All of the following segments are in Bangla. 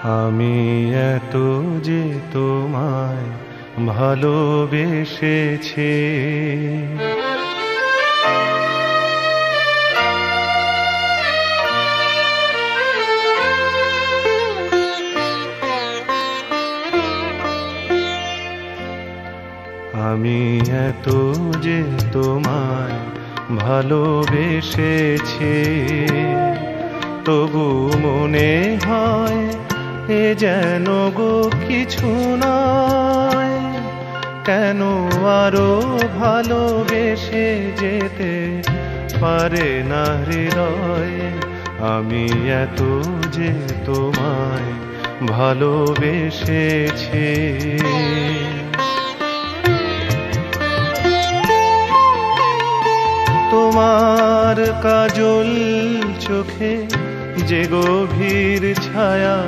আমি এত যে তোমায় ভালোবেসেছি, আমি এত যে তোমায় ভালোবেসেছি, তবু মনে হয় এ যেন গো কিছু নয়। কেন আরো ভালোবেসে যেতে পারে না হৃদয়? আমি এত যে তোমায় ভালোবেসেছি। তোমার কাজল চোখে যে গভীর ছায়া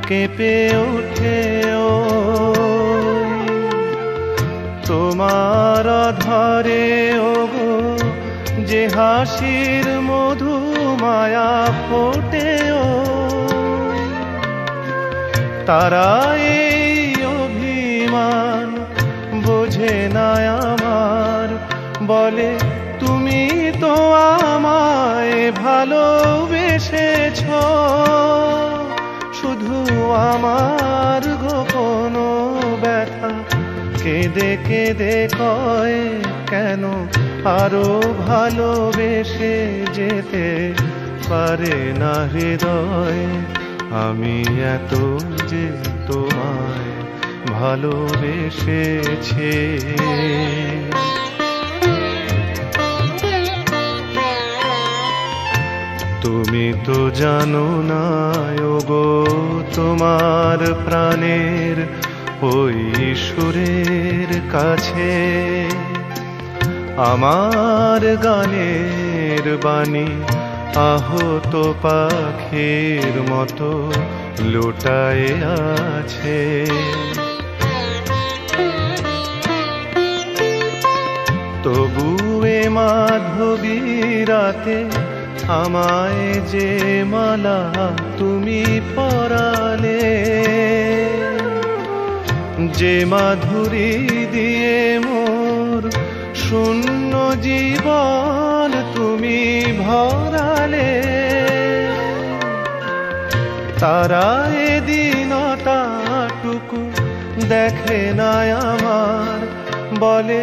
কেঁপে ওঠে, তোমার আধারে ওগো যে হাসির মধু মায়া ফোটে, তারা এই অভিমান বোঝে না আমার, বলে তুমি তো আমায় ভালোবেসেছ, শুধু আমার গোপন ব্যথা কেঁদে কেঁদে কয় কেন আরো ভালোবেসে যেতে পারে না হৃদয়? আমি এত যে তোমায় ভালোবেসেছি। তুমি তো জানো না ওগো, তোমার প্রাণের ওই সুরের কাছে আমার গানের বাণী আহত পাখির মতো লুটায়ে আছে। তবু এ মাধবী রাতে আমায় যে মালা তুমি পরালে, যে মাধুরী দিয়ে মোর শূন্য জীবন তুমি ভরালে, তারা এদিনটাটুকু দেখে না আমার, বলে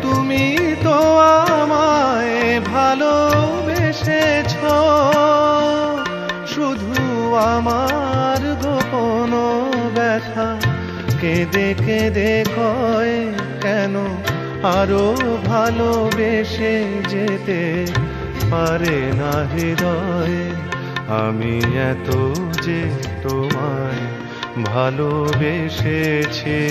তুমি তো আমায় ভালোবেসেছ, শুধু আমার গোপন ব্যথা কেঁদে কেঁদে কয় কেন আরো ভালোবেসে যেতে পারে না হৃদয়? আমি এত যে তোমায় ভালোবেসেছি।